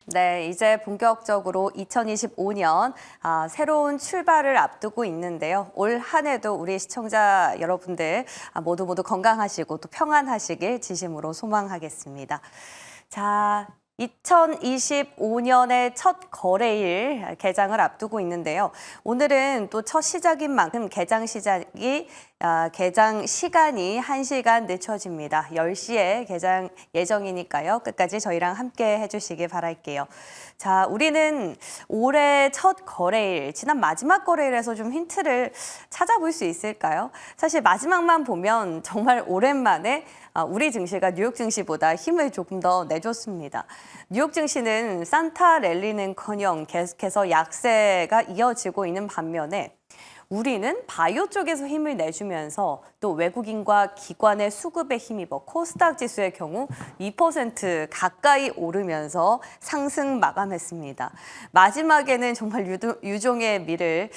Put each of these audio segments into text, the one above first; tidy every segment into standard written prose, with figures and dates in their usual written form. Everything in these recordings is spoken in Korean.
네, 이제 본격적으로 2025년 새로운 출발을 앞두고 있는데요. 올 한 해도 우리 시청자 여러분들 모두 건강하시고 또 평안하시길 진심으로 소망하겠습니다. 자, 2025년의 첫 거래일 개장을 앞두고 있는데요. 오늘은 또 첫 시작인 만큼 개장 시간이 1시간 늦춰집니다. 10시에 개장 예정이니까요. 끝까지 저희랑 함께 해주시기 바랄게요. 자, 우리는 올해 첫 거래일, 지난 마지막 거래일에서 좀 힌트를 찾아볼 수 있을까요? 사실 마지막만 보면 정말 오랜만에 우리 증시가 뉴욕 증시보다 힘을 조금 더 내줬습니다. 뉴욕 증시는 산타 랠리는커녕 계속해서 약세가 이어지고 있는 반면에 우리는 바이오 쪽에서 힘을 내주면서 또 외국인과 기관의 수급에 힘입어 코스닥 지수의 경우 2% 가까이 오르면서 상승 마감했습니다. 마지막에는 정말 유종의 미를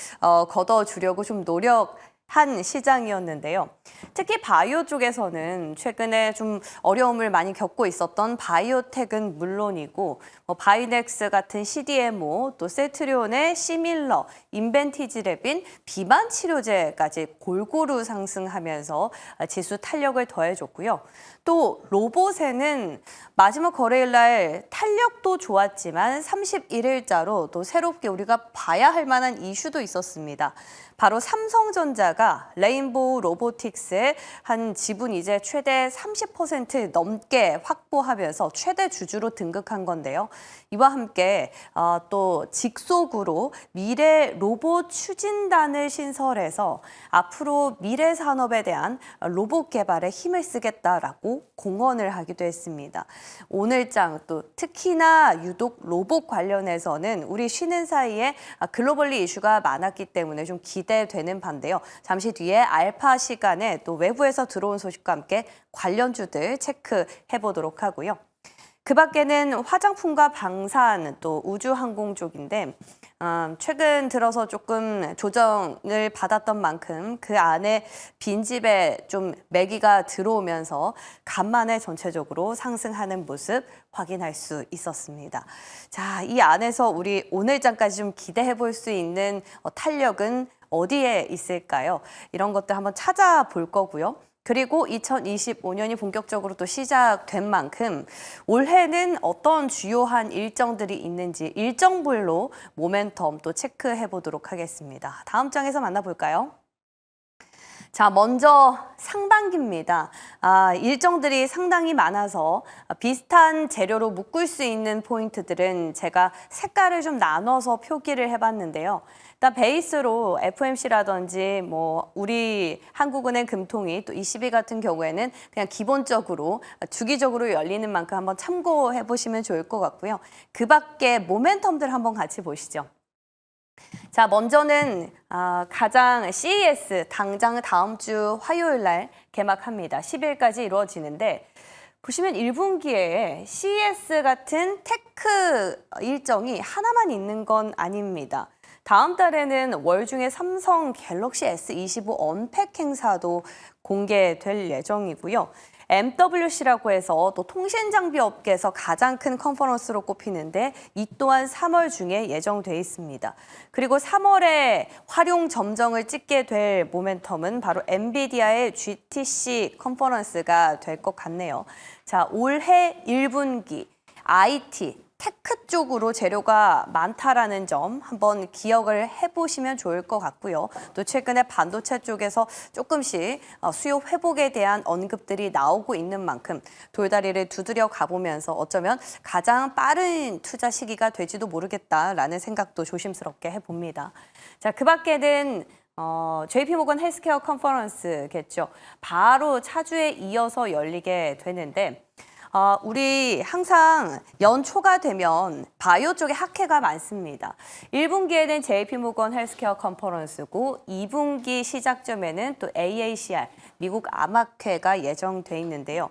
거둬주려고 좀 노력한 시장이었는데요. 특히 바이오 쪽에서는 최근에 좀 어려움을 많이 겪고 있었던 바이오텍은 물론이고 바이넥스 같은 CDMO, 또 세트리온의 시밀러, 인벤티지랩인 비만 치료제까지 골고루 상승하면서 지수 탄력을 더해줬고요. 또 로봇에는 마지막 거래일 날 탄력도 좋았지만 31일자로 또 새롭게 우리가 봐야 할 만한 이슈도 있었습니다. 바로 삼성전자가 레인보우 로보틱스의 한 지분 이제 최대 30% 넘게 확보하면서 최대 주주로 등극한 건데요. 이와 함께 또 직속으로 미래 로봇 추진단을 신설해서 앞으로 미래 산업에 대한 로봇 개발에 힘을 쓰겠다라고 공언을 하기도 했습니다. 오늘장 또 특히나 유독 로봇 관련해서는 우리 쉬는 사이에 글로벌리 이슈가 많았기 때문에 좀 기대되는 반대요. 잠시 뒤에 알파 시간에 또 외부에서 들어온 소식과 함께 관련주들 체크해 보도록 하고요. 그 밖에는 화장품과 방산, 또 우주항공 쪽인데 최근 들어서 조금 조정을 받았던 만큼 그 안에 빈집에 좀 매기가 들어오면서 간만에 전체적으로 상승하는 모습 확인할 수 있었습니다. 자, 이 안에서 우리 오늘장까지 좀 기대해 볼 수 있는 탄력은 어디에 있을까요? 이런 것들 한번 찾아볼 거고요. 그리고 2025년이 본격적으로 또 시작된 만큼 올해는 어떤 주요한 일정들이 있는지 일정별로 모멘텀 또 체크해 보도록 하겠습니다. 다음 장에서 만나볼까요? 자, 먼저 상반기입니다. 일정들이 상당히 많아서 비슷한 재료로 묶을 수 있는 포인트들은 제가 색깔을 좀 나눠서 표기를 해봤는데요. 일단 베이스로 FOMC라든지 우리 한국은행 금통위 또 ECB 같은 경우에는 그냥 기본적으로 주기적으로 열리는 만큼 한번 참고해 보시면 좋을 것 같고요. 그 밖에 모멘텀들 한번 같이 보시죠. 자, 먼저는 가장 CES 당장 다음 주 화요일 날 개막합니다. 10일까지 이루어지는데 보시면 1분기에 CES 같은 테크 일정이 하나만 있는 건 아닙니다. 다음 달에는 월중에 삼성 갤럭시 S25 언팩 행사도 공개될 예정이고요. MWC라고 해서 또 통신 장비 업계에서 가장 큰 컨퍼런스로 꼽히는데 이 또한 3월 중에 예정돼 있습니다. 그리고 3월에 활용 점정을 찍게 될 모멘텀은 바로 엔비디아의 GTC 컨퍼런스가 될 것 같네요. 자, 올해 1분기 IT 테크 쪽으로 재료가 많다라는 점 한번 기억을 해보시면 좋을 것 같고요. 또 최근에 반도체 쪽에서 조금씩 수요 회복에 대한 언급들이 나오고 있는 만큼 돌다리를 두드려 가보면서 어쩌면 가장 빠른 투자 시기가 될지도 모르겠다라는 생각도 조심스럽게 해봅니다. 자, 그 밖에는 JP모건 헬스케어 컨퍼런스겠죠. 바로 차주에 이어서 열리게 되는데 우리 항상 연초가 되면 바이오 쪽에 학회가 많습니다. 1분기에는 JP모건 헬스케어 컨퍼런스고 2분기 시작점에는 또 AACR, 미국 암학회가 예정돼 있는데요.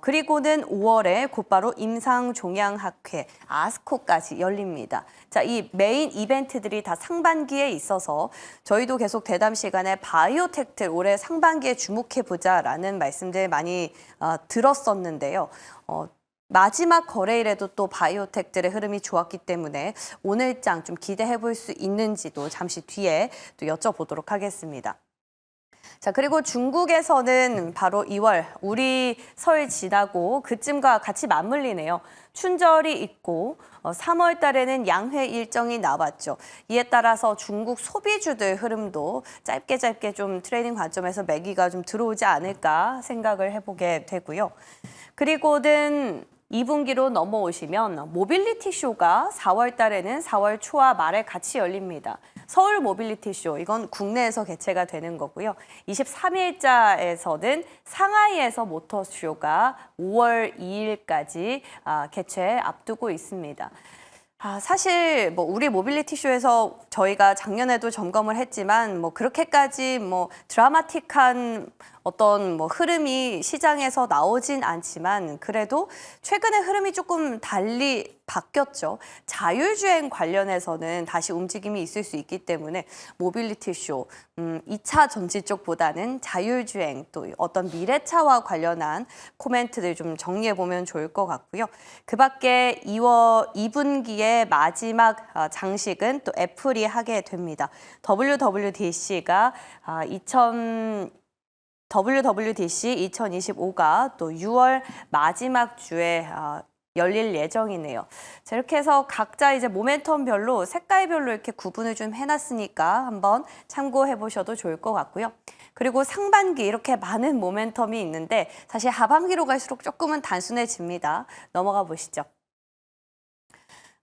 그리고는 5월에 곧바로 임상종양학회, 아스코까지 열립니다. 자, 이 메인 이벤트들이 다 상반기에 있어서 저희도 계속 대담 시간에 바이오텍들 올해 상반기에 주목해보자라는 말씀들 많이 들었었는데요. 마지막 거래일에도 또 바이오텍들의 흐름이 좋았기 때문에 오늘장 좀 기대해 볼 수 있는지도 잠시 뒤에 또 여쭤보도록 하겠습니다. 자, 그리고 중국에서는 바로 2월 우리 설 지나고 그쯤과 같이 맞물리네요. 춘절이 있고 3월 달에는 양회 일정이 나왔죠. 이에 따라서 중국 소비주들 흐름도 짧게 좀 트레이딩 관점에서 매기가 좀 들어오지 않을까 생각을 해보게 되고요. 그리고는 2분기로 넘어오시면 모빌리티 쇼가 4월 달에는 4월 초와 말에 같이 열립니다. 서울 모빌리티 쇼, 이건 국내에서 개최가 되는 거고요. 23일자에서는 상하이에서 모터쇼가 5월 2일까지 개최 앞두고 있습니다. 사실 우리 모빌리티 쇼에서 저희가 작년에도 점검을 했지만 그렇게까지 드라마틱한 어떤 흐름이 시장에서 나오진 않지만 그래도 최근에 흐름이 조금 달리 바뀌었죠. 자율주행 관련해서는 다시 움직임이 있을 수 있기 때문에 모빌리티 쇼, 2차 전지 쪽보다는 자율주행 또 어떤 미래차와 관련한 코멘트들 좀 정리해보면 좋을 것 같고요. 그 밖에 2분기의 마지막 장식은 또 애플이 하게 됩니다. WWDC가 WWDC 2025가 또 6월 마지막 주에 열릴 예정이네요. 자, 이렇게 해서 각자 이제 모멘텀별로 색깔별로 이렇게 구분을 좀 해놨으니까 한번 참고해 보셔도 좋을 것 같고요. 그리고 상반기 이렇게 많은 모멘텀이 있는데 사실 하반기로 갈수록 조금은 단순해집니다. 넘어가 보시죠.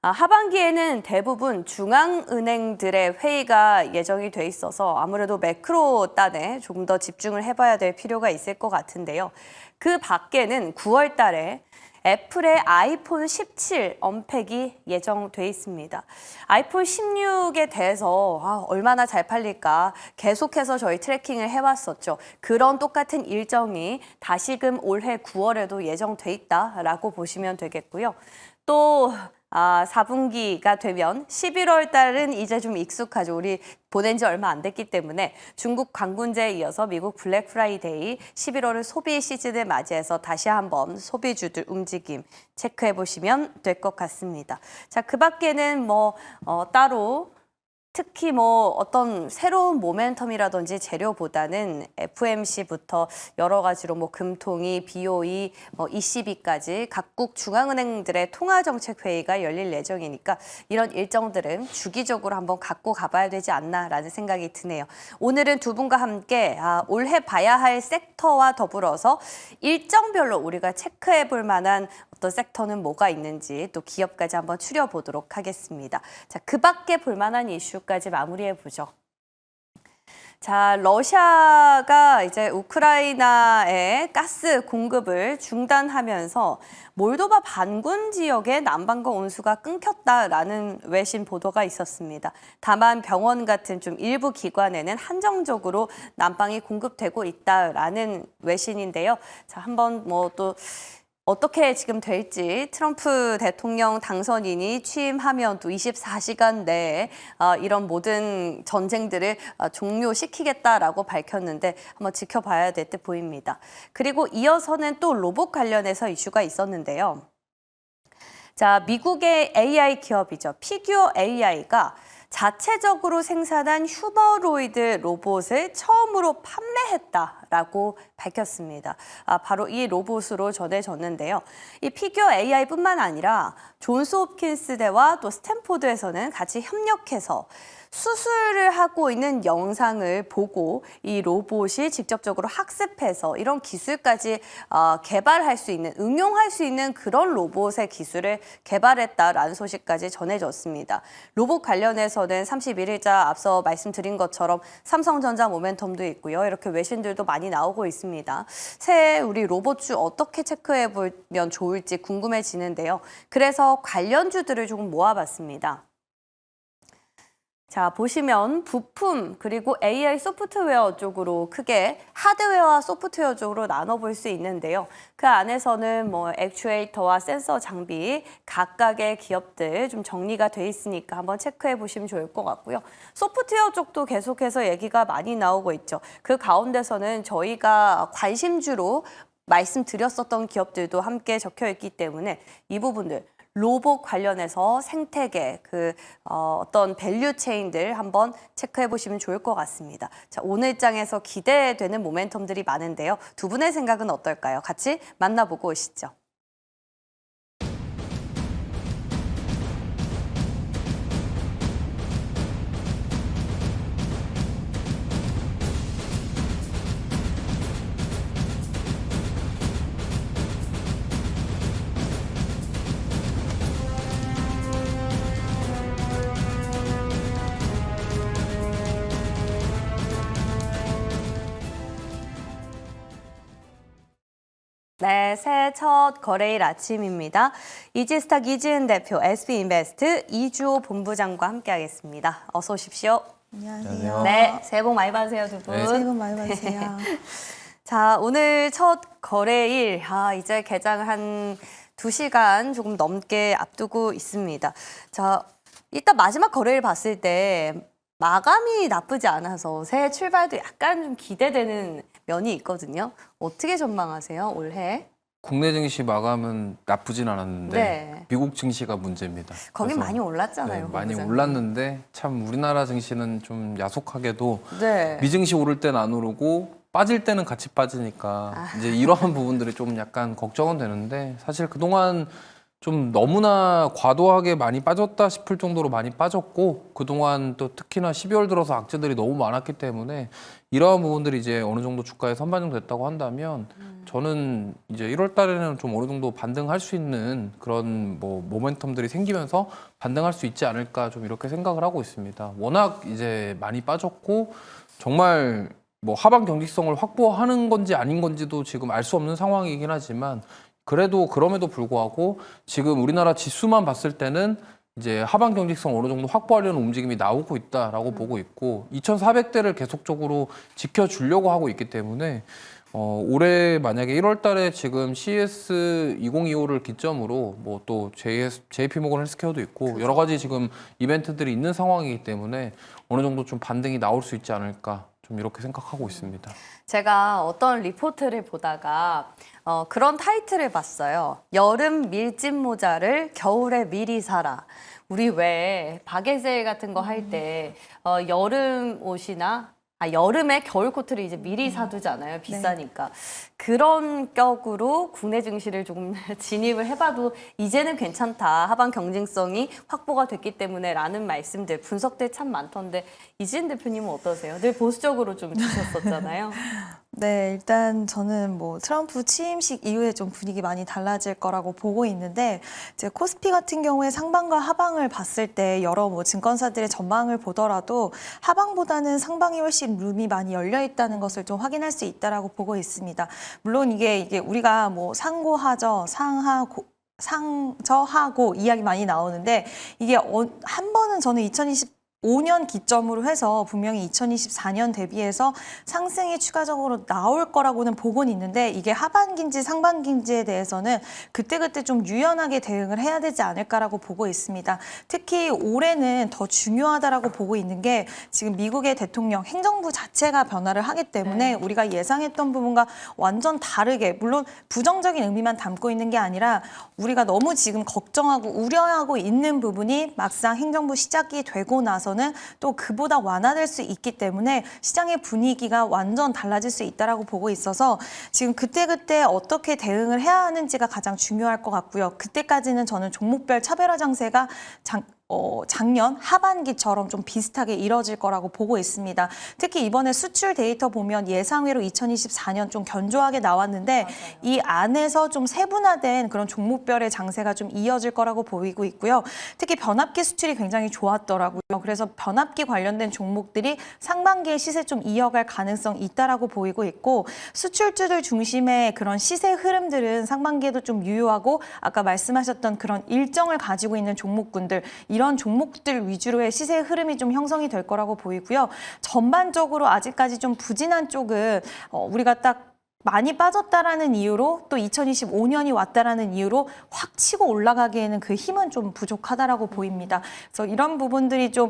하반기에는 대부분 중앙은행들의 회의가 예정이 돼 있어서 아무래도 매크로 단에 조금 더 집중을 해봐야 될 필요가 있을 것 같은데요. 그 밖에는 9월 달에 애플의 아이폰 17 언팩이 예정돼 있습니다. 아이폰 16에 대해서 얼마나 잘 팔릴까 계속해서 저희 트래킹을 해왔었죠. 그런 똑같은 일정이 다시금 올해 9월에도 예정돼 있다라고 보시면 되겠고요. 또 4분기가 되면 11월 달은 이제 좀 익숙하죠. 우리 보낸 지 얼마 안 됐기 때문에 중국 광군제에 이어서 미국 블랙 프라이데이 11월을 소비 시즌을 맞이해서 다시 한번 소비주들 움직임 체크해 보시면 될 것 같습니다. 자, 그 밖에는 따로 특히 어떤 새로운 모멘텀이라든지 재료보다는 FMC부터 여러 가지로 금통위, BOE, ECB까지 각국 중앙은행들의 통화정책회의가 열릴 예정이니까 이런 일정들은 주기적으로 한번 갖고 가봐야 되지 않나라는 생각이 드네요. 오늘은 두 분과 함께 올해 봐야 할 섹터와 더불어서 일정별로 우리가 체크해 볼 만한 어떤 섹터는 뭐가 있는지 또 기업까지 한번 추려보도록 하겠습니다. 자, 그 밖에 볼 만한 이슈까지 마무리해 보죠. 자, 러시아가 이제 우크라이나에 가스 공급을 중단하면서 몰도바 반군 지역의 난방과 온수가 끊겼다라는 외신 보도가 있었습니다. 다만 병원 같은 좀 일부 기관에는 한정적으로 난방이 공급되고 있다라는 외신인데요. 자, 한번 또 어떻게 지금 될지 트럼프 대통령 당선인이 취임하면 또 24시간 내에 이런 모든 전쟁들을 종료시키겠다라고 밝혔는데 한번 지켜봐야 될 듯 보입니다. 그리고 이어서는 또 로봇 관련해서 이슈가 있었는데요. 자, 미국의 AI 기업이죠. 피규어 AI가 자체적으로 생산한 휴머노이드 로봇을 처음으로 판매했다라고 밝혔습니다. 바로 이 로봇으로 전해졌는데요. 이 피규어 AI뿐만 아니라 존스 홉킨스대와 또 스탠포드에서는 같이 협력해서 수술을 하고 있는 영상을 보고 이 로봇이 직접적으로 학습해서 이런 기술까지 개발할 수 있는, 응용할 수 있는 그런 로봇의 기술을 개발했다라는 소식까지 전해졌습니다. 로봇 관련해서는 31일자 앞서 말씀드린 것처럼 삼성전자 모멘텀도 있고요. 이렇게 외신들도 많이 나오고 있습니다. 새해 우리 로봇주 어떻게 체크해 보면 좋을지 궁금해지는데요. 그래서 관련주들을 조금 모아봤습니다. 자, 보시면 부품 그리고 AI 소프트웨어 쪽으로 크게 하드웨어와 소프트웨어 쪽으로 나눠볼 수 있는데요. 그 안에서는 액추에이터와 센서 장비 각각의 기업들 좀 정리가 돼 있으니까 한번 체크해 보시면 좋을 것 같고요. 소프트웨어 쪽도 계속해서 얘기가 많이 나오고 있죠. 그 가운데서는 저희가 관심주로 말씀드렸었던 기업들도 함께 적혀 있기 때문에 이 부분들 로봇 관련해서 생태계 어떤 밸류 체인들 한번 체크해 보시면 좋을 것 같습니다. 자, 오늘 장에서 기대되는 모멘텀들이 많은데요. 두 분의 생각은 어떨까요? 같이 만나보고 오시죠. 네, 새해 첫 거래일 아침입니다. 이지스탁 이지은 대표, SB인베스트 이주호 본부장과 함께하겠습니다. 어서 오십시오. 안녕하세요. 네, 새해 복 많이 받으세요, 두 분. 네. 새해 복 많이 받으세요. 자, 오늘 첫 거래일, 이제 개장을 한 2시간 조금 넘게 앞두고 있습니다. 자, 이따 마지막 거래일 봤을 때 마감이 나쁘지 않아서 새해 출발도 약간 좀 기대되는 면이 있거든요. 어떻게 전망하세요, 올해? 국내 증시 마감은 나쁘진 않았는데 네. 미국 증시가 문제입니다. 거긴 그래서 많이 올랐잖아요. 네, 많이 본부장님. 올랐는데 참 우리나라 증시는 좀 야속하게도 네. 미증시 오를 땐 안 오르고 빠질 때는 같이 빠지니까 이제 이러한 부분들이 좀 약간 걱정은 되는데 사실 그동안 좀 너무나 과도하게 많이 빠졌다 싶을 정도로 많이 빠졌고 그동안 또 특히나 12월 들어서 악재들이 너무 많았기 때문에 이러한 부분들이 이제 어느 정도 주가에 선반영됐다고 한다면 저는 이제 1월 달에는 좀 어느 정도 반등할 수 있는 그런 뭐 모멘텀들이 생기면서 반등할 수 있지 않을까 좀 이렇게 생각을 하고 있습니다. 워낙 이제 많이 빠졌고 정말 뭐 하방 경직성을 확보하는 건지 아닌 건지도 지금 알 수 없는 상황이긴 하지만 그래도 그럼에도 불구하고 지금 우리나라 지수만 봤을 때는 이제 하방 경직성 어느 정도 확보하려는 움직임이 나오고 있다라고 보고 있고 2,400대를 계속적으로 지켜주려고 하고 있기 때문에 올해 만약에 1월 달에 지금 CS 2025를 기점으로 뭐 또 JP모건 헬스케어도 있고 여러 가지 지금 이벤트들이 있는 상황이기 때문에 어느 정도 좀 반등이 나올 수 있지 않을까 좀 이렇게 생각하고 있습니다. 제가 어떤 리포트를 보다가 그런 타이틀을 봤어요. 여름 밀짚 모자를 겨울에 미리 사라. 우리 왜 바게세일 같은 거 할 때 여름 옷이나 여름에 겨울 코트를 이제 미리 사두잖아요. 비싸니까. 그런 격으로 국내 증시를 조금 진입을 해봐도 이제는 괜찮다. 하방 경쟁성이 확보가 됐기 때문에 라는 말씀들, 분석들 참 많던데 이지은 대표님은 어떠세요? 늘 보수적으로 좀 주셨었잖아요. 네, 일단 저는 뭐 트럼프 취임식 이후에 좀 분위기 많이 달라질 거라고 보고 있는데 이제 코스피 같은 경우에 상방과 하방을 봤을 때 여러 뭐 증권사들의 전망을 보더라도 하방보다는 상방이 훨씬 룸이 많이 열려 있다는 것을 좀 확인할 수 있다라고 보고 있습니다. 물론 이게 우리가 뭐 상고하저 상저하고 이야기 많이 나오는데 이게 한 번은 저는 2025년 기점으로 해서 분명히 2024년 대비해서 상승이 추가적으로 나올 거라고는 보고는 있는데 이게 하반기인지 상반기인지에 대해서는 그때그때 좀 유연하게 대응을 해야 되지 않을까라고 보고 있습니다. 특히 올해는 더 중요하다라고 보고 있는 게 지금 미국의 대통령 행정부 자체가 변화를 하기 때문에 우리가 예상했던 부분과 완전 다르게 물론 부정적인 의미만 담고 있는 게 아니라 우리가 너무 지금 걱정하고 우려하고 있는 부분이 막상 행정부 시작이 되고 나서는 또 그보다 완화될 수 있기 때문에 시장의 분위기가 완전 달라질 수 있다라고 보고 있어서 지금 그때그때 어떻게 대응을 해야 하는지가 가장 중요할 것 같고요. 그때까지는 저는 종목별 차별화 장세가 작년 하반기처럼 좀 비슷하게 이뤄질 거라고 보고 있습니다. 특히 이번에 수출 데이터 보면 예상외로 2024년 좀 견조하게 나왔는데 맞아요. 이 안에서 좀 세분화된 그런 종목별의 장세가 좀 이어질 거라고 보이고 있고요. 특히 변압기 수출이 굉장히 좋았더라고요. 그래서 변압기 관련된 종목들이 상반기에 시세 좀 이어갈 가능성 있다라고 보이고 있고 수출주들 중심의 그런 시세 흐름들은 상반기에도 좀 유효하고 아까 말씀하셨던 그런 일정을 가지고 있는 종목군들 이런 종목들 위주로의 시세 흐름이 좀 형성이 될 거라고 보이고요. 전반적으로 아직까지 좀 부진한 쪽은 우리가 딱 많이 빠졌다라는 이유로 또 2025년이 왔다라는 이유로 확 치고 올라가기에는 그 힘은 좀 부족하다라고 보입니다. 그래서 이런 부분들이 좀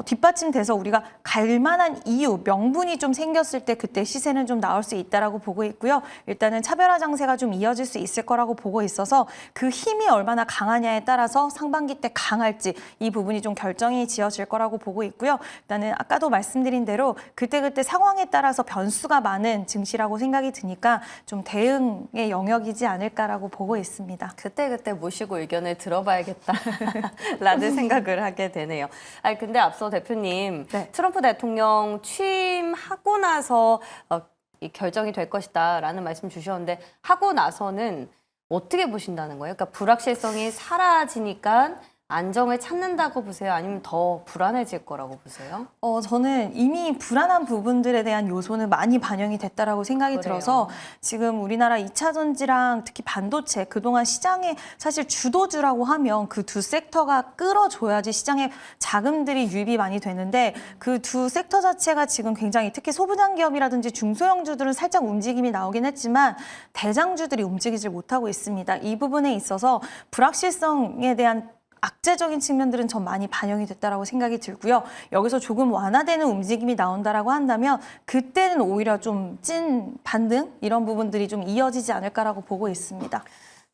뒷받침돼서 우리가 갈 만한 이유, 명분이 좀 생겼을 때 그때 시세는 좀 나올 수 있다라고 보고 있고요. 일단은 차별화 장세가 좀 이어질 수 있을 거라고 보고 있어서 그 힘이 얼마나 강하냐에 따라서 상반기 때 강할지 이 부분이 좀 결정이 지어질 거라고 보고 있고요. 일단은 아까도 말씀드린 대로 그때그때 상황에 따라서 변수가 많은 증시라고 생각이 드니까 좀 대응의 영역이지 않을까라고 보고 있습니다. 그때그때 모시고 의견을 들어봐야겠다라는 생각을 하게 되네요. 아니, 근데 앞서 대표님, 네. 트럼프 대통령 취임하고 나서 이 결정이 될 것이다라는 말씀 주셨는데 하고 나서는 어떻게 보신다는 거예요? 그러니까 불확실성이 사라지니까 안정을 찾는다고 보세요? 아니면 더 불안해질 거라고 보세요? 저는 이미 불안한 부분들에 대한 요소는 많이 반영이 됐다라고 생각이 그래요. 들어서 지금 우리나라 2차 전지랑 특히 반도체 그동안 시장의 사실 주도주라고 하면 그 두 섹터가 끌어줘야지 시장에 자금들이 유입이 많이 되는데 그 두 섹터 자체가 지금 굉장히 특히 소부장 기업이라든지 중소형주들은 살짝 움직임이 나오긴 했지만 대장주들이 움직이질 못하고 있습니다. 이 부분에 있어서 불확실성에 대한 악재적인 측면들은 전 많이 반영이 됐다라고 생각이 들고요. 여기서 조금 완화되는 움직임이 나온다라고 한다면 그때는 오히려 좀 찐 반등 이런 부분들이 좀 이어지지 않을까라고 보고 있습니다.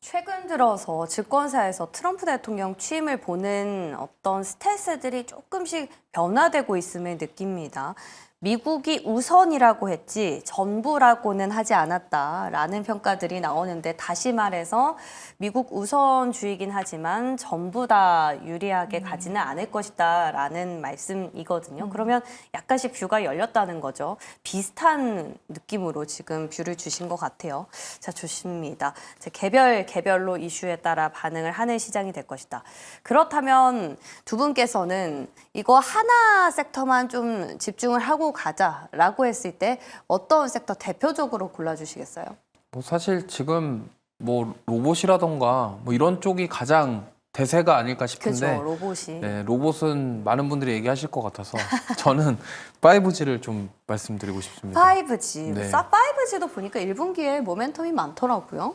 최근 들어서 증권사에서 트럼프 대통령 취임을 보는 어떤 스탠스들이 조금씩 변화되고 있음을 느낍니다. 미국이 우선이라고 했지 전부라고는 하지 않았다라는 평가들이 나오는데 다시 말해서 미국 우선주의긴 하지만 전부 다 유리하게 가지는 않을 것이다라는 말씀이거든요. 그러면 약간씩 뷰가 열렸다는 거죠. 비슷한 느낌으로 지금 뷰를 주신 것 같아요. 자, 좋습니다. 개별로 이슈에 따라 반응을 하는 시장이 될 것이다. 그렇다면 두 분께서는 이거 하나 섹터만 좀 집중을 하고 가자라고 했을 때 어떤 섹터 대표적으로 골라주시겠어요? 뭐 사실 지금 뭐 로봇이라던가 뭐 이런 쪽이 가장 대세가 아닐까 싶은데 그죠, 로봇이. 네, 로봇은 많은 분들이 얘기하실 것 같아서 저는 5G를 좀 말씀드리고 싶습니다. 5G. 네. 5G도 보니까 1분기에 모멘텀이 많더라고요.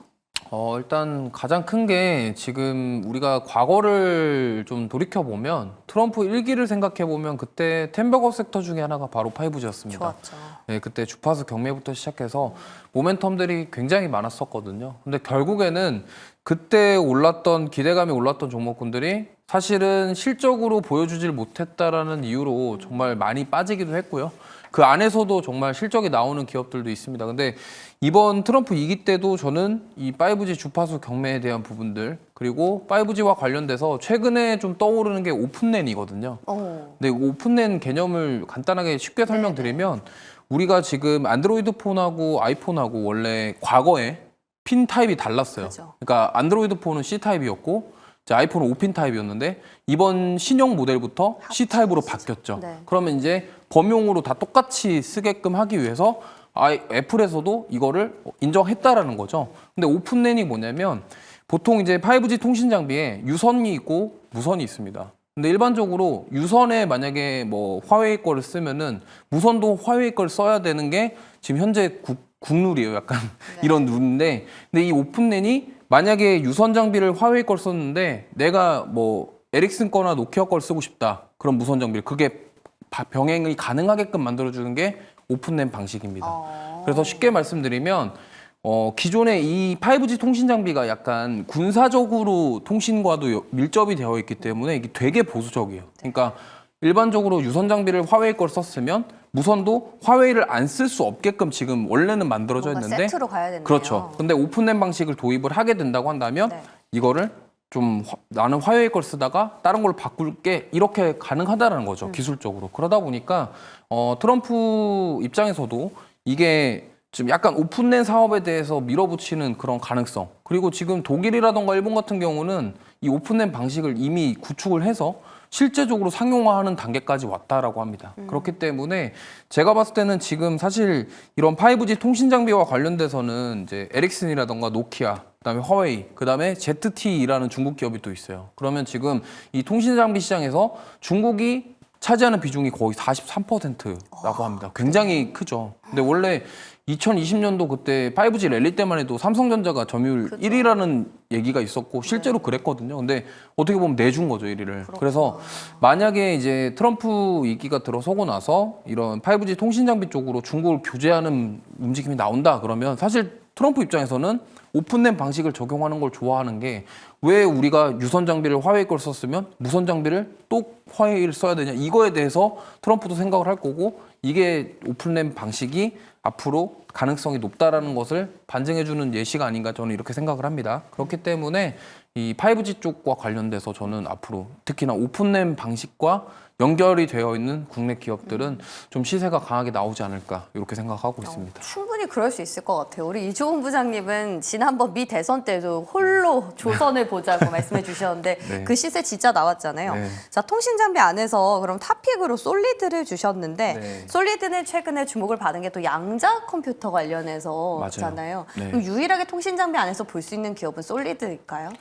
일단 가장 큰 게 지금 우리가 과거를 좀 돌이켜보면 트럼프 1기를 생각해보면 그때 템버거 섹터 중에 하나가 바로 5G였습니다. 좋았죠. 네, 그때 주파수 경매부터 시작해서 모멘텀들이 굉장히 많았었거든요. 근데 결국에는 그때 기대감이 올랐던 종목군들이 사실은 실적으로 보여주질 못했다라는 이유로 정말 많이 빠지기도 했고요. 그 안에서도 정말 실적이 나오는 기업들도 있습니다. 근데 이번 트럼프 2기 때도 저는 이 5G 주파수 경매에 대한 부분들 그리고 5G와 관련돼서 최근에 좀 떠오르는 게 오픈랜이거든요. 근데 오픈랜 개념을 간단하게 쉽게 설명드리면 우리가 지금 안드로이드 폰하고 아이폰하고 원래 과거에 핀 타입이 달랐어요. 그죠. 그러니까 안드로이드 폰은 C 타입이었고 이제 아이폰은 5핀 타입이었는데 이번 신형 모델부터 C 타입으로 바뀌었죠. 네. 그러면 이제 범용으로 다 똑같이 쓰게끔 하기 위해서 애플에서도 이거를 인정했다라는 거죠. 근데 오픈랜이 뭐냐면 보통 이제 5G 통신 장비에 유선이 있고 무선이 있습니다. 근데 일반적으로 유선에 만약에 뭐 화웨이 거를 쓰면은 무선도 화웨이 걸 써야 되는 게 지금 현재 국룰이에요. 약간 이런 룰인데 근데 이 오픈랜이 만약에 유선 장비를 화웨이 걸 썼는데 내가 뭐 에릭슨 거나 노키아 걸 쓰고 싶다. 그런 무선 장비를 그게 병행이 가능하게끔 만들어주는 게 오픈랜 방식입니다. 그래서 쉽게 말씀드리면 기존의 이 5G 통신 장비가 약간 군사적으로 통신과도 밀접이 되어 있기 때문에 이게 되게 보수적이에요. 그러니까 일반적으로 유선 장비를 화웨이 걸 썼으면 무선도 화웨이를 안 쓸 수 없게끔 지금 원래는 만들어져 뭔가 있는데 세트로 가야 되네요. 그렇죠. 근데 오픈랜 방식을 도입을 하게 된다고 한다면 네. 이거를 좀 나는 화웨이 걸 쓰다가 다른 걸로 바꿀게 이렇게 가능하다는 거죠. 기술적으로. 그러다 보니까 트럼프 입장에서도 이게 좀 약간 오픈랜 사업에 대해서 밀어붙이는 그런 가능성. 그리고 지금 독일이라던가 일본 같은 경우는 이 오픈랜 방식을 이미 구축을 해서 실제적으로 상용화하는 단계까지 왔다라고 합니다. 그렇기 때문에 제가 봤을 때는 지금 사실 이런 5G 통신 장비와 관련돼서는 이제 에릭슨이라던가 노키아, 그다음에 화웨이, 그다음에 ZTE라는 중국 기업이 또 있어요. 그러면 지금 이 통신 장비 시장에서 중국이 차지하는 비중이 거의 43%라고 합니다. 굉장히 크죠. 근데 원래 2020년도 그때 5G 랠리 때만 해도 삼성전자가 점유율 1위라는 얘기가 있었고 실제로 그랬거든요. 근데 어떻게 보면 내준 거죠, 1위를. 그래서 만약에 이제 트럼프 위기가 들어서고 나서 이런 5G 통신 장비 쪽으로 중국을 규제하는 움직임이 나온다 그러면 사실 트럼프 입장에서는 오픈된 방식을 적용하는 걸 좋아하는 게 왜 우리가 유선 장비를 화웨이 걸 썼으면 무선 장비를 또 화웨이를 써야 되냐 이거에 대해서 트럼프도 생각을 할 거고 이게 오픈된 방식이 앞으로 가능성이 높다라는 것을 반증해주는 예시가 아닌가 저는 이렇게 생각을 합니다. 그렇기 때문에 이 5G 쪽과 관련돼서 저는 앞으로 특히나 오픈된 방식과 연결이 되어 있는 국내 기업들은 좀 시세가 강하게 나오지 않을까 이렇게 생각하고 있습니다. 충분히 그럴 수 있을 것 같아요. 우리 이종훈 부장님은 지난번 미 대선 때도 홀로 조선을 보자고 말씀해 주셨는데 네. 그 시세 진짜 나왔잖아요. 네. 자, 통신 장비 안에서 그럼 탑픽으로 솔리드를 주셨는데 네. 솔리드는 최근에 주목을 받은 게 또 양자 컴퓨터 관련해서잖아요. 네. 그럼 유일하게 통신 장비 안에서 볼 수 있는 기업은 솔리드일까요?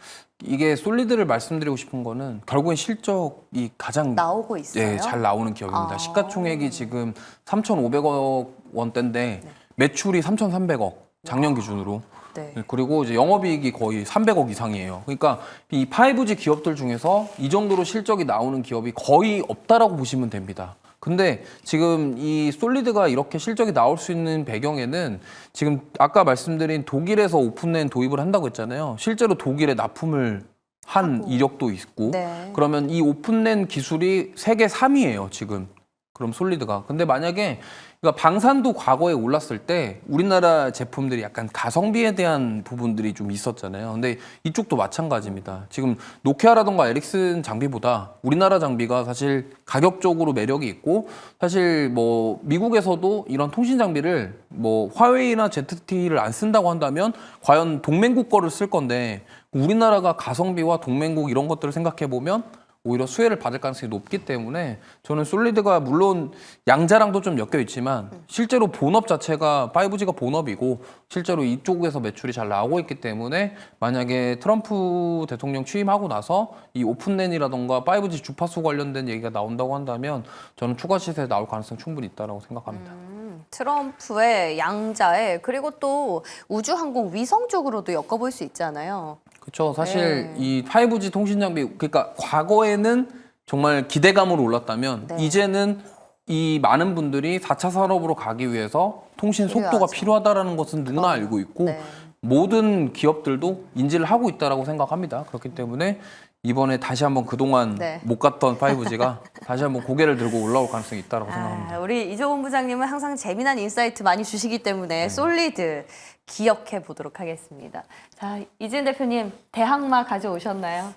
이게 솔리드를 말씀드리고 싶은 거는 결국엔 실적이 가장 나오고 있어요. 예, 잘 나오는 기업입니다. 아. 시가총액이 지금 3,500억 원대인데 매출이 3,300억 작년 기준으로. 네. 네, 그리고 이제 영업이익이 거의 300억 이상이에요. 그러니까 이 5G 기업들 중에서 이 정도로 실적이 나오는 기업이 거의 없다라고 보시면 됩니다. 근데 지금 이 솔리드가 이렇게 실적이 나올 수 있는 배경에는 지금 아까 말씀드린 독일에서 오픈랜 도입을 한다고 했잖아요. 실제로 독일에 납품을 한 이력도 있고 네. 그러면 이 오픈랜 기술이 세계 3위예요, 지금. 그럼 솔리드가. 근데 만약에 그러니까 방산도 과거에 올랐을 때 우리나라 제품들이 약간 가성비에 대한 부분들이 좀 있었잖아요. 근데 이쪽도 마찬가지입니다. 지금 노키아라던가 에릭슨 장비보다 우리나라 장비가 사실 가격적으로 매력이 있고 사실 뭐 미국에서도 이런 통신 장비를 뭐 화웨이나 ZTE를 안 쓴다고 한다면 과연 동맹국 거를 쓸 건데 우리나라가 가성비와 동맹국 이런 것들을 생각해 보면 오히려 수혜를 받을 가능성이 높기 때문에 저는 솔리드가 물론 양자랑도 좀 엮여 있지만 실제로 본업 자체가 5G가 본업이고 실제로 이쪽에서 매출이 잘 나오고 있기 때문에 만약에 트럼프 대통령 취임하고 나서 이 오픈랜이라던가 5G 주파수 관련된 얘기가 나온다고 한다면 저는 추가 시세에 나올 가능성이 충분히 있다고 생각합니다. 트럼프의 양자에 그리고 또 우주항공 위성 쪽으로도 엮어볼 수 있잖아요. 그렇죠. 사실 네. 이 5G 통신 장비 그러니까 과거에는 정말 기대감으로 올랐다면 네. 이제는 이 많은 분들이 4차 산업으로 가기 위해서 통신 속도가 필요하죠. 필요하다는 것은 누구나 알고 있고 네. 모든 기업들도 인지를 하고 있다라고 생각합니다. 그렇기 때문에 이번에 다시 한번 그동안 네. 못 갔던 5G가 다시 한번 고개를 들고 올라올 가능성이 있다고 생각합니다. 우리 이종훈 부장님은 항상 재미난 인사이트 많이 주시기 때문에 솔리드 기억해 보도록 하겠습니다. 자, 이지은 대표님 대항마 가져오셨나요?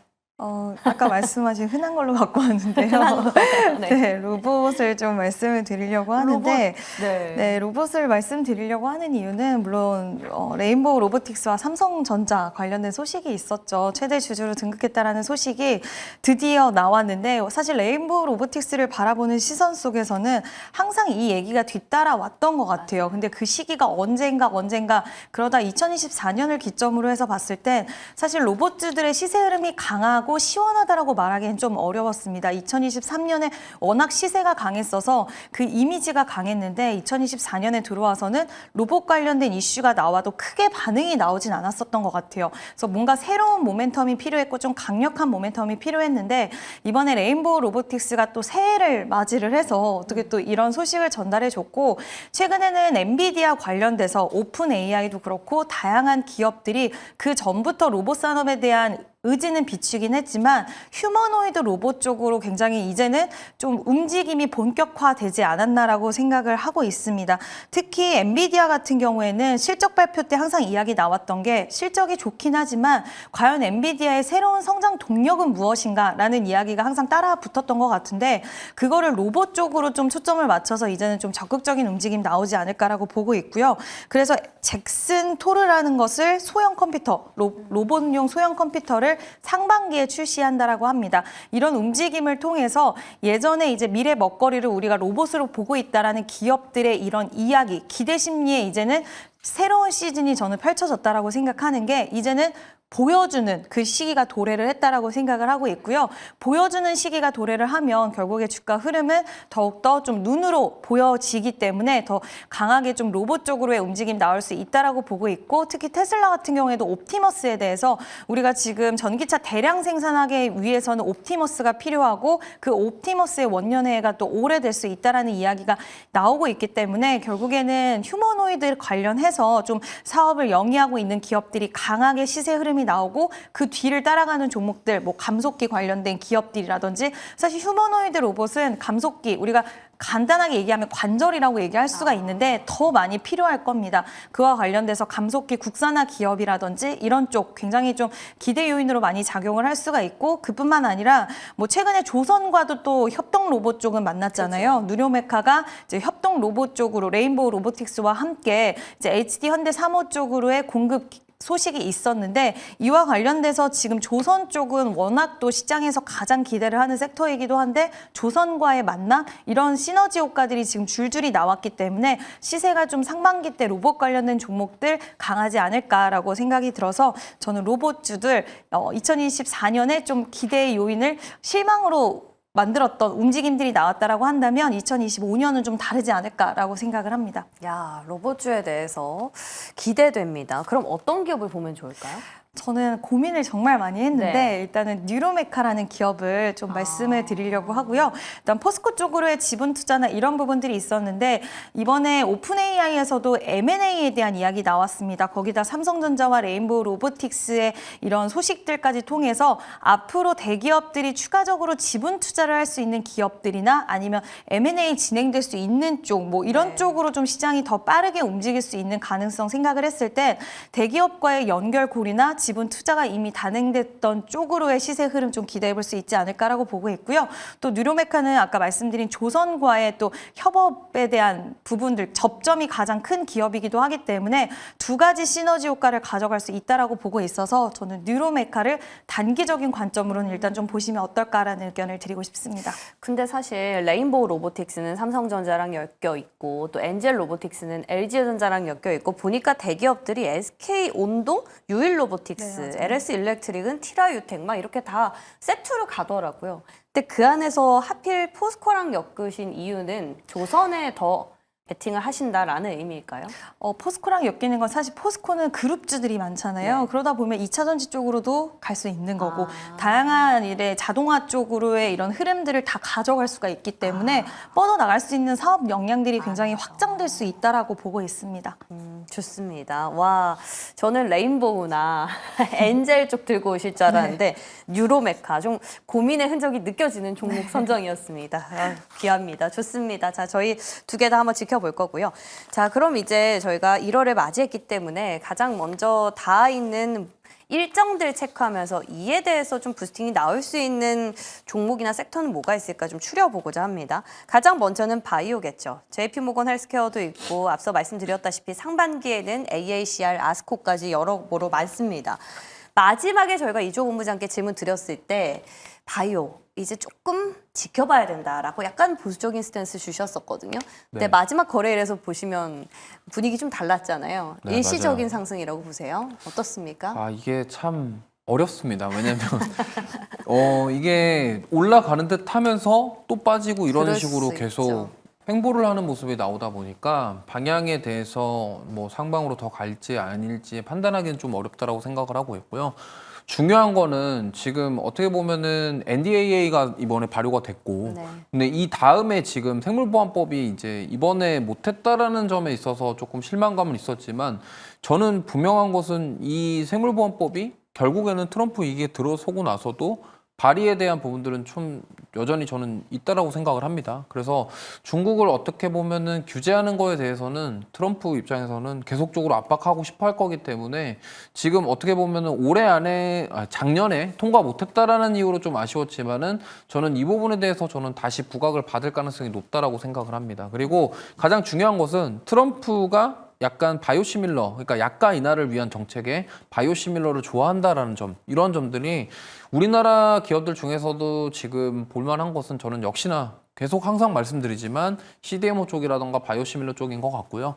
아까 말씀하신 흔한 걸로 갖고 왔는데요. 네. 네, 로봇을 좀 말씀을 드리려고 하는데, 네. 네, 로봇을 말씀드리려고 하는 이유는 물론 레인보우 로보틱스와 삼성전자 관련된 소식이 있었죠. 최대 주주로 등극했다라는 소식이 드디어 나왔는데 사실 레인보우 로보틱스를 바라보는 시선 속에서는 항상 이 얘기가 뒤따라왔던 것 같아요. 근데 그 시기가 언젠가 그러다 2024년을 기점으로 해서 봤을 땐 사실 로봇주들의 시세 흐름이 강하고 시원하다라고 말하기엔 좀 어려웠습니다. 2023년에 워낙 시세가 강했어서 그 이미지가 강했는데 2024년에 들어와서는 로봇 관련된 이슈가 나와도 크게 반응이 나오진 않았었던 것 같아요. 그래서 뭔가 새로운 모멘텀이 필요했고 좀 강력한 모멘텀이 필요했는데 이번에 레인보우 로보틱스가 또 새해를 맞이를 해서 어떻게 또 이런 소식을 전달해 줬고 최근에는 엔비디아 관련돼서 오픈 AI도 그렇고 다양한 기업들이 그 전부터 로봇 산업에 대한 의지는 비추긴 했지만 휴머노이드 로봇 쪽으로 굉장히 이제는 좀 움직임이 본격화되지 않았나라고 생각을 하고 있습니다. 특히 엔비디아 같은 경우에는 실적 발표 때 항상 이야기 나왔던 게 실적이 좋긴 하지만 과연 엔비디아의 새로운 성장 동력은 무엇인가라는 이야기가 항상 따라 붙었던 것 같은데 그거를 로봇 쪽으로 좀 초점을 맞춰서 이제는 좀 적극적인 움직임 나오지 않을까라고 보고 있고요. 그래서 잭슨 토르라는 것을 소형 컴퓨터, 로봇용 소형 컴퓨터를 상반기에 출시한다라고 합니다. 이런 움직임을 통해서 예전에 이제 미래 먹거리를 우리가 로봇으로 보고 있다라는 기업들의 이런 이야기, 기대 심리에 이제는 새로운 시즌이 저는 펼쳐졌다라고 생각하는 게 이제는 보여주는 그 시기가 도래를 했다라고 생각을 하고 있고요. 보여주는 시기가 도래를 하면 결국에 주가 흐름은 더욱더 좀 눈으로 보여지기 때문에 더 강하게 좀 로봇 쪽으로의 움직임 나올 수 있다라고 보고 있고, 특히 테슬라 같은 경우에도 옵티머스에 대해서 우리가 지금 전기차 대량 생산하기 위해서는 옵티머스가 필요하고 그 옵티머스의 원년회가 또 오래될 수 있다라는 이야기가 나오고 있기 때문에 결국에는 휴머노이드 관련해서 좀 사업을 영위하고 있는 기업들이 강하게 시세 흐름이 나오고 그 뒤를 따라가는 종목들, 뭐 감속기 관련된 기업들이라든지, 사실 휴머노이드 로봇은 감속기, 우리가 간단하게 얘기하면 관절이라고 얘기할 수가 있는데 더 많이 필요할 겁니다. 그와 관련돼서 감속기 국산화 기업이라든지 이런 쪽 굉장히 좀 기대 요인으로 많이 작용을 할 수가 있고, 그뿐만 아니라 뭐 최근에 조선과도 또 협동 로봇 쪽은 만났잖아요. 그렇죠. 누리메카가 이제 협동 로봇 쪽으로 레인보우 로보틱스와 함께 이제 HD 현대 3호 쪽으로의 공급 소식이 있었는데, 이와 관련돼서 지금 조선 쪽은 워낙 또 시장에서 가장 기대를 하는 섹터이기도 한데 조선과의 만남, 이런 시너지 효과들이 지금 줄줄이 나왔기 때문에 시세가 좀 상반기 때 로봇 관련된 종목들 강하지 않을까라고 생각이 들어서 저는 로봇주들 2024년에 좀 기대의 요인을 실망으로 만들었던 움직임들이 나왔다라고 한다면 2025년은 좀 다르지 않을까라고 생각을 합니다. 야, 로봇주에 대해서 기대됩니다. 그럼 어떤 기업을 보면 좋을까요? 저는 고민을 정말 많이 했는데 네. 일단은 뉴로메카라는 기업을 좀 말씀을 드리려고 하고요. 일단 포스코 쪽으로의 지분 투자나 이런 부분들이 있었는데 이번에 오픈 AI에서도 M&A에 대한 이야기 나왔습니다. 거기다 삼성전자와 레인보우 로보틱스의 이런 소식들까지 통해서 앞으로 대기업들이 추가적으로 지분 투자를 할 수 있는 기업들이나 아니면 M&A 진행될 수 있는 쪽, 뭐 이런 네. 쪽으로 좀 시장이 더 빠르게 움직일 수 있는 가능성 생각을 했을 때 대기업과의 연결고리나 지분 투자가 이미 단행됐던 쪽으로의 시세 흐름 좀 기대해 볼 수 있지 않을까라고 보고 있고요. 또 뉴로메카는 아까 말씀드린 조선과의 또 협업에 대한 부분들, 접점이 가장 큰 기업이기도 하기 때문에 두 가지 시너지 효과를 가져갈 수 있다라고 보고 있어서 저는 뉴로메카를 단기적인 관점으로는 일단 좀 보시면 어떨까라는 의견을 드리고 싶습니다. 근데 사실 레인보우 로보틱스는 삼성전자랑 엮여 있고 또 엔젤 로보틱스는 LG전자랑 엮여 있고 보니까 대기업들이 SK온동, 유일로보틱스, 네, LS 일렉트릭은 티라유텍 막 이렇게 다 세트로 가더라고요. 근데 그 안에서 하필 포스코랑 엮으신 이유는 조선에 더 베팅을 하신다라는 의미일까요? 포스코랑 엮이는 건 사실 포스코는 그룹주들이 많잖아요. 네. 그러다 보면 2차 전지 쪽으로도 갈 수 있는 거고 다양한 일의 자동화 쪽으로의 이런 흐름들을 다 가져갈 수가 있기 때문에 뻗어나갈 수 있는 사업 역량들이 굉장히 확장될 수 있다라고 보고 있습니다. 좋습니다. 와, 저는 레인보우나 엔젤 쪽 들고 오실 줄 알았는데 뉴로메카 좀 고민의 흔적이 느껴지는 종목 선정이었습니다. 아, 귀합니다. 좋습니다. 자, 저희 두 개 다 한번 지켜볼 거고요. 자, 그럼 이제 저희가 1월을 맞이했기 때문에 가장 먼저 닿아 있는 일정들 체크하면서 이에 대해서 좀 부스팅이 나올 수 있는 종목이나 섹터는 뭐가 있을까 좀 추려보고자 합니다. 가장 먼저는 바이오겠죠. JP모건 헬스케어도 있고 앞서 말씀드렸다시피 상반기에는 AACR, 아스코까지 여러모로 많습니다. 마지막에 저희가 이조 본부장께 질문 드렸을 때 바이오 이제 조금 지켜봐야 된다라고 약간 보수적인 스탠스 주셨었거든요. 근데 네. 마지막 거래일에서 보시면 분위기 좀 달랐잖아요. 네, 일시적인 맞아요. 상승이라고 보세요. 어떻습니까? 아, 이게 참 어렵습니다. 왜냐면 이게 올라가는 듯 하면서 또 빠지고 이런 그럴 식으로 수 계속 있죠. 횡보를 하는 모습이 나오다 보니까 방향에 대해서 뭐 상방으로 더 갈지 아닐지 판단하기는 좀 어렵다라고 생각을 하고 있고요. 중요한 거는 지금 어떻게 보면은 NDAA가 이번에 발효가 됐고, 네. 근데 이 다음에 지금 생물보안법이 이제 이번에 못했다라는 점에 있어서 조금 실망감은 있었지만, 저는 분명한 것은 이 생물보안법이 결국에는 트럼프 이게 들어서고 나서도 발의에 대한 부분들은 좀 여전히 저는 있다라고 생각을 합니다. 그래서 중국을 어떻게 보면은 규제하는 거에 대해서는 트럼프 입장에서는 계속적으로 압박하고 싶어 할 거기 때문에 지금 어떻게 보면은 올해 안에 작년에 통과 못했다라는 이유로 좀 아쉬웠지만은 저는 이 부분에 대해서 저는 다시 부각을 받을 가능성이 높다라고 생각을 합니다. 그리고 가장 중요한 것은 트럼프가 약간 바이오시밀러, 그러니까 약가 인하를 위한 정책에 바이오시밀러를 좋아한다라는 점, 이런 점들이 우리나라 기업들 중에서도 지금 볼만한 것은 저는 역시나 계속 항상 말씀드리지만 CDMO 쪽이라던가 바이오시밀러 쪽인 것 같고요.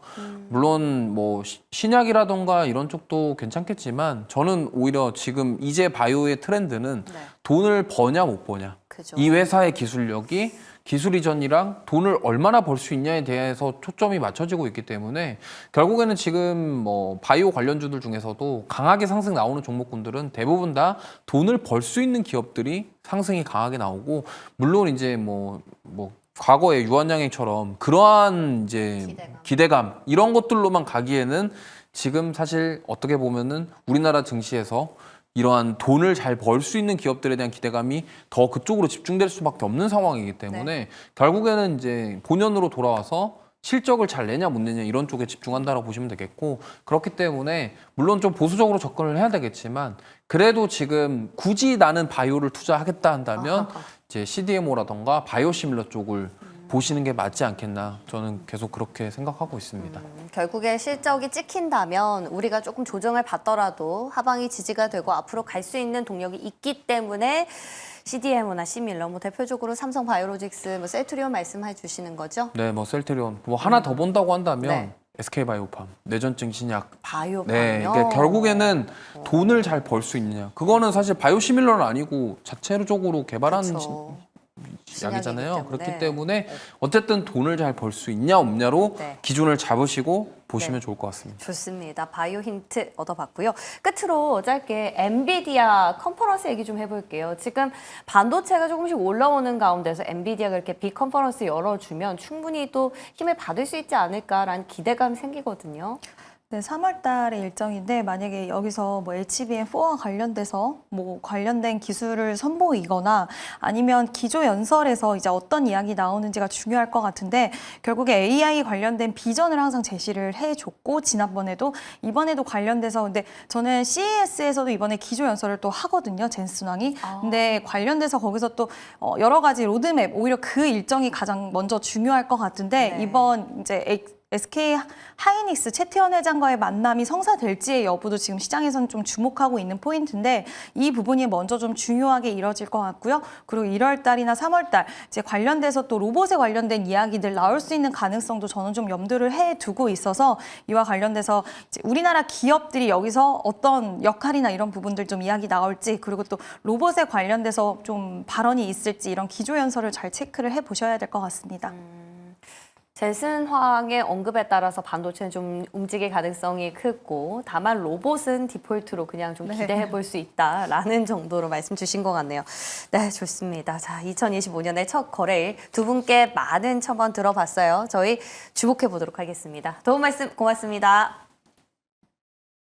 물론 뭐 신약이라던가 이런 쪽도 괜찮겠지만 저는 오히려 지금 이제 바이오의 트렌드는 네. 돈을 버냐 못 버냐. 그죠. 이 회사의 기술력이 기술 이전이랑 돈을 얼마나 벌 수 있냐에 대해서 초점이 맞춰지고 있기 때문에 결국에는 지금 뭐 바이오 관련주들 중에서도 강하게 상승 나오는 종목군들은 대부분 다 돈을 벌 수 있는 기업들이 상승이 강하게 나오고 물론 이제 뭐 과거의 유한양행처럼 그러한 이제 기대감 이런 것들로만 가기에는 지금 사실 어떻게 보면은 우리나라 증시에서 이러한 돈을 잘 벌 수 있는 기업들에 대한 기대감이 더 그쪽으로 집중될 수밖에 없는 상황이기 때문에 네. 결국에는 이제 본연으로 돌아와서 실적을 잘 내냐 못 내냐 이런 쪽에 집중한다라고 보시면 되겠고 그렇기 때문에 물론 좀 보수적으로 접근을 해야 되겠지만 그래도 지금 굳이 나는 바이오를 투자하겠다 한다면 이제 CDMO라던가 바이오시밀러 쪽을 보시는 게 맞지 않겠나 저는 계속 그렇게 생각하고 있습니다. 결국에 실적이 찍힌다면 우리가 조금 조정을 받더라도 하방이 지지가 되고 앞으로 갈 수 있는 동력이 있기 때문에 CDMO나 시밀러, 뭐 대표적으로 삼성 바이오로직스, 뭐 셀트리온 말씀해 주시는 거죠? 네, 뭐 셀트리온 뭐 하나 더 본다고 한다면 네. SK바이오팜, 뇌전증 신약. 바이오팜요? 네, 그러니까 결국에는 돈을 잘 벌 수 있느냐. 그거는 사실 바이오시밀러는 아니고 자체적으로 개발한 그렇죠. 약이잖아요. 신약이기 그렇기 때문에 어쨌든 돈을 잘 벌 수 있냐 없냐로 네. 기준을 잡으시고 보시면 네. 좋을 것 같습니다. 좋습니다. 바이오 힌트 얻어봤고요. 끝으로 짧게 엔비디아 컨퍼런스 얘기 좀 해볼게요. 지금 반도체가 조금씩 올라오는 가운데서 엔비디아가 이렇게 빅 컨퍼런스 열어주면 충분히 또 힘을 받을 수 있지 않을까라는 기대감이 생기거든요. 네, 3월 달에 일정인데 만약에 여기서 뭐 HBM4와 관련돼서 뭐 관련된 기술을 선보이거나 아니면 기조 연설에서 이제 어떤 이야기 나오는지가 중요할 것 같은데 결국에 AI 관련된 비전을 항상 제시를 해줬고 지난번에도 이번에도 관련돼서 근데 저는 CES에서도 이번에 기조 연설을 또 하거든요, 젠슨왕이. 근데 관련돼서 거기서 또 여러 가지 로드맵 오히려 그 일정이 가장 먼저 중요할 것 같은데 네. 이번 이제 SK 하이닉스 최태원 회장과의 만남이 성사될지의 여부도 지금 시장에서는 좀 주목하고 있는 포인트인데 이 부분이 먼저 좀 중요하게 이뤄질 것 같고요. 그리고 1월 달이나 3월 달 이제 관련돼서 또 로봇에 관련된 이야기들 나올 수 있는 가능성도 저는 좀 염두를 해두고 있어서 이와 관련돼서 이제 우리나라 기업들이 여기서 어떤 역할이나 이런 부분들 좀 이야기 나올지 그리고 또 로봇에 관련돼서 좀 발언이 있을지 이런 기조연설을 잘 체크를 해보셔야 될 것 같습니다. 젠슨 황의 언급에 따라서 반도체는 좀 움직일 가능성이 크고 다만 로봇은 디폴트로 그냥 좀 기대해 볼 수 있다라는 정도로 말씀 주신 것 같네요. 네, 좋습니다. 자, 2025년의 첫 거래일 두 분께 많은 첨언 들어봤어요. 저희 주목해 보도록 하겠습니다. 도움 말씀 고맙습니다.